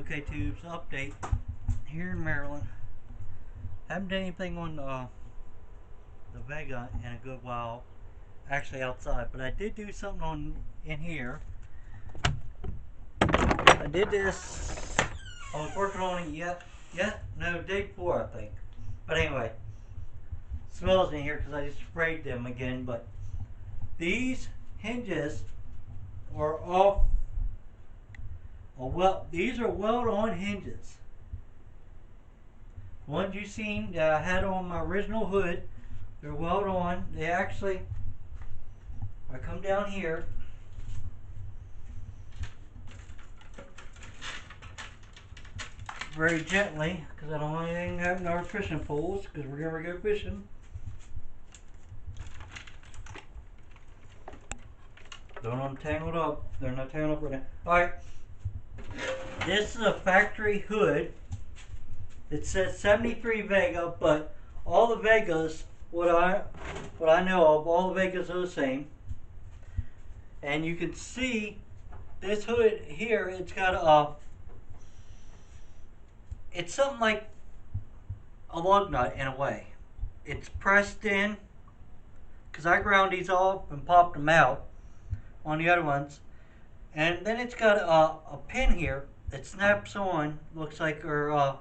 Okay, tubes, update here in Maryland. Haven't done anything on the Vega in a good while, actually outside, but I did do something on in here. I did this. I was working on it no, day before I think. But anyway, smells in here because I just sprayed them again. But these hinges are off. Well, these are weld-on hinges. The ones you seen that I had on my original hood, they're weld-on. They actually, I come down here. Very gently, because I don't want anything to happen to our fishing poles, because we're going to go fishing. Don't untangle it up. They're not tangled up right now. Alright. This is a factory hood. It says 73 Vega, but all the Vegas, what I know of, all the Vegas are the same. And you can see this hood here, it's got it's something like a lug nut in a way. It's pressed in, because I ground these off and popped them out on the other ones. And then it's got a pin here that snaps on, looks like a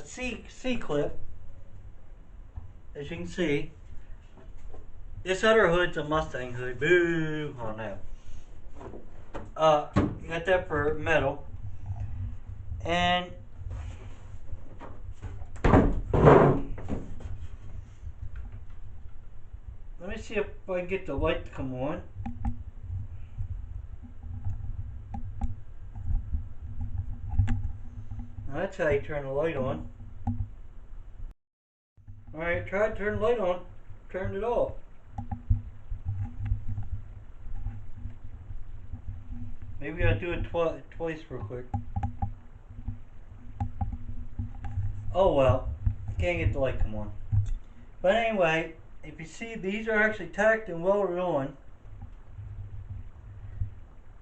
C-clip, as you can see. This other hood's a Mustang hood. Boo! Oh no. You got that for metal. And let me see if I can get the light to come on. Now that's how you turn the light on. Alright, tried to turn the light on, turned it off. Maybe I'll do it twice real quick. Oh well, can't get the light to come on. But anyway, if you see, these are actually tacked and welded on.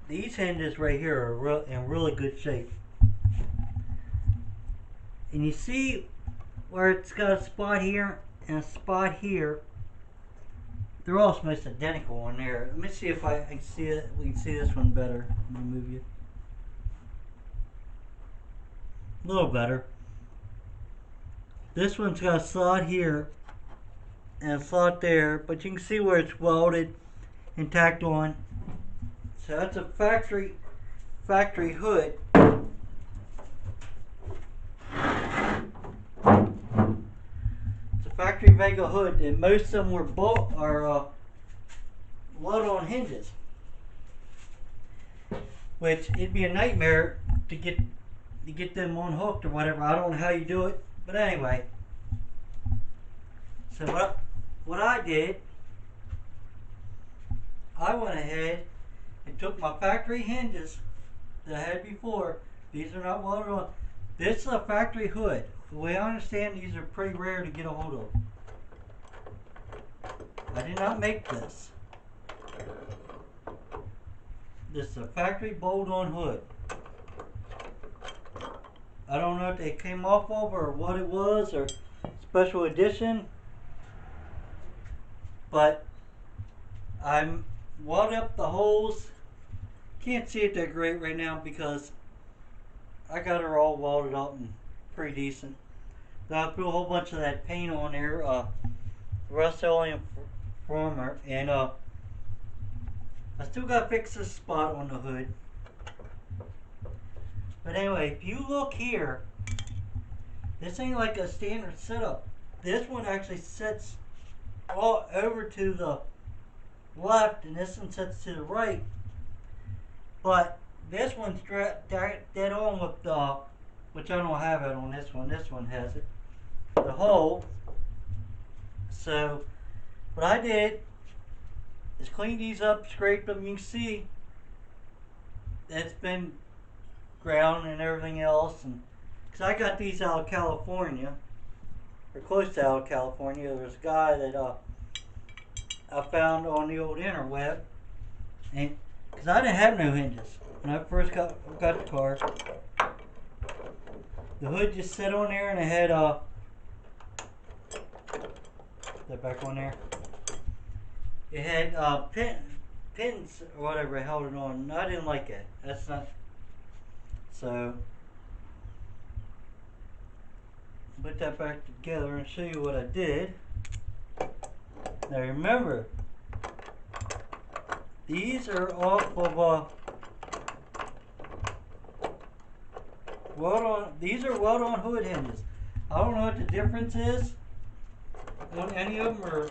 These hinges right here are in really good shape. And you see where it's got a spot here and a spot here. They're almost identical on there. Let me see if I can see it. We can see this one better. Let me move you. A little better. This one's got a slot here and a slot there, but you can see where it's welded and tacked on. So that's a factory hood. It's a factory Vega hood, and most of them were weld-on hinges, which it'd be a nightmare to get them unhooked or whatever. I don't know how you do it, but anyway. So what I did, I went ahead and took my factory hinges that I had before. These are not welded on. This is a factory hood. The way I understand, these are pretty rare to get a hold of. I did not make this. This is a factory bolt-on hood. I don't know if they came off of or what it was or special edition, but I'm welded up the holes. Can't see it that great right now because I got her all welded up and pretty decent. Then I threw a whole bunch of that paint on there, Rust-Oleum primer, and I still got to fix this spot on the hood. But anyway, if you look here, this ain't like a standard setup. This one actually sits all over to the left, and this one sits to the right. But this one's dead on with the, which I don't have it on this one. This one has it, the hole. So what I did is clean these up, scrape them. You can see it's been ground and everything else, and because I got these out of California, or close to out of California. There's a guy that I found on the old interweb, and because I didn't have no hinges when I first got the car, The hood just sat on there, and it had that back on there. It had pins or whatever held it on. I didn't like it. That's not. So put that back together and show you what I did. Now remember, these are off of weld-on. These are weld-on hood hinges. I don't know what the difference is on any of them, or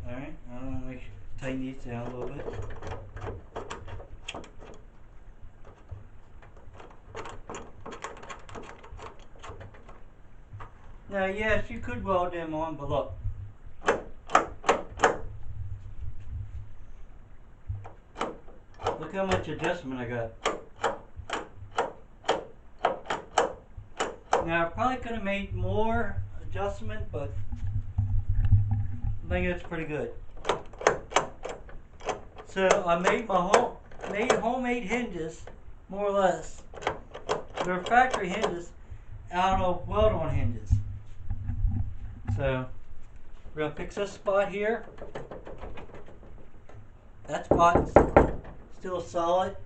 alright, I'm gonna make sure tighten these down a little bit. Now yes, you could weld them on, but look. Look how much adjustment I got. Now I probably could have made more adjustment, but I think it's pretty good. So I made my homemade hinges, more or less. They're factory hinges out of weld-on hinges. So we're gonna fix this spot here. That spot's still solid.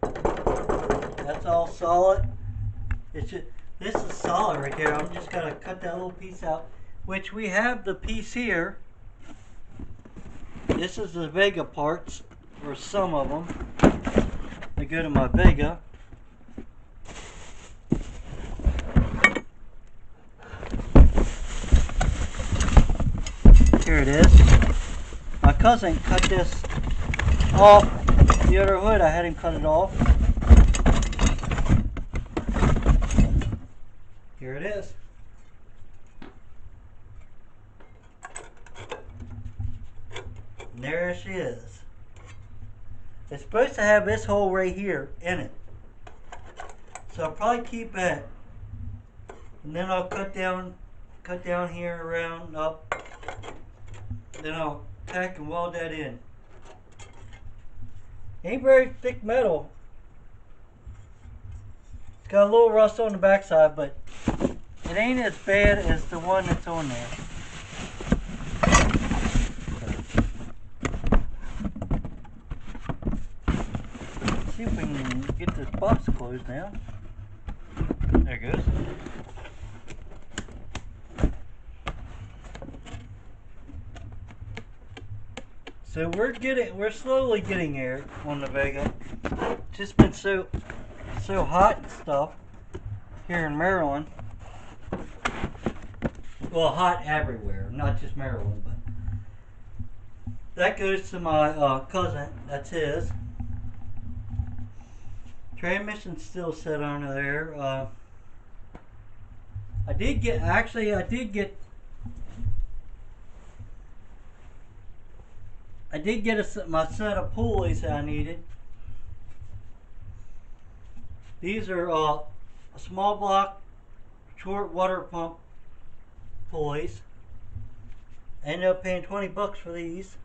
That's all solid. It's just, this is solid right there. I'm just gonna cut that little piece out, which we have the piece here. This is the Vega parts, or some of them. They go to my Vega. Here it is. My cousin cut this off the other hood. I had him cut it off. Here it is. And there she is. It's supposed to have this hole right here in it. So I'll probably keep that. And then I'll cut down here around up. Then I'll tack and weld that in. Ain't very thick metal. It's got a little rust on the backside, but it ain't as bad as the one that's on there. Let's see if we can get this box closed now. There it goes. So we're slowly getting there on the Vega. It's just been so hot and stuff here in Maryland. Well, hot everywhere, not just Maryland, but that goes to my cousin. That's his. Transmission's still set under there. I did get my set of pulleys that I needed. These are a small block, short water pump pulleys. I ended up paying $20 for these.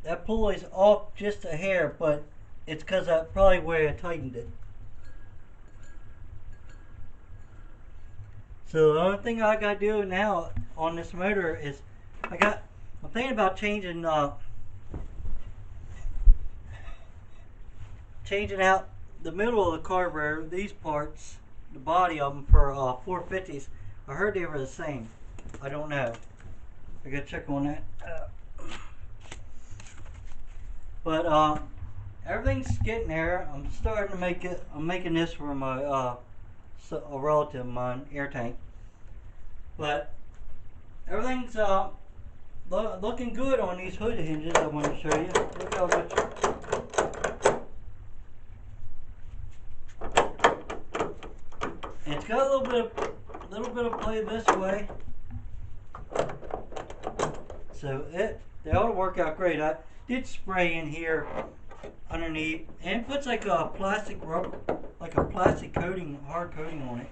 That pulley's off just a hair, but it's because that's probably where I tightened it. So the only thing I got to do now on this motor is I'm thinking about changing out the middle of the carburetor, these parts, the body of them for 450s. I heard they were the same. I don't know. I gotta check on that. But everything's getting there. I'm starting to make it. I'm making this for my a relative of mine, air tank. But everything's looking good on these hood hinges. I want to show you. Look how much. And it's got a little bit of play this way. So they ought to work out great. I did spray in here underneath, and it puts like a plastic rubber, like a plastic coating, hard coating on it.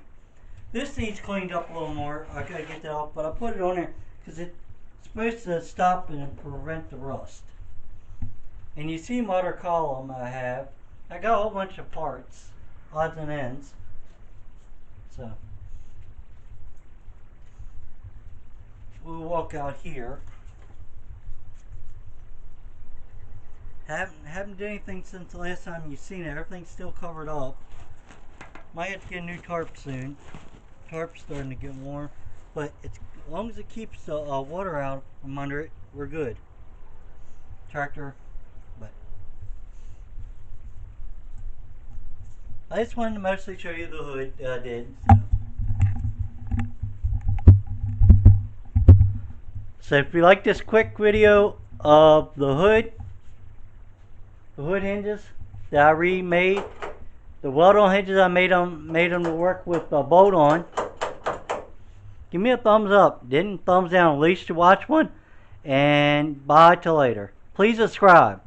This needs cleaned up a little more. I gotta get that off, but I put it on there because it's supposed to stop and prevent the rust. And you see what other column I have. I got a whole bunch of parts, odds and ends. So we'll walk out here. Haven't done anything since the last time you've seen it. Everything's still covered up. Might have to get a new tarp soon. Tarp's starting to get warm, but it's, as long as it keeps the water out from under it, we're good. Tractor, but I just wanted to mostly show you the hood that I did. So if you like this quick video of the hood hinges that I remade, the weld-on hinges I made them to work with the bolt on. Give me a thumbs up. Didn't thumbs down. At least you watch one. And bye till later. Please subscribe.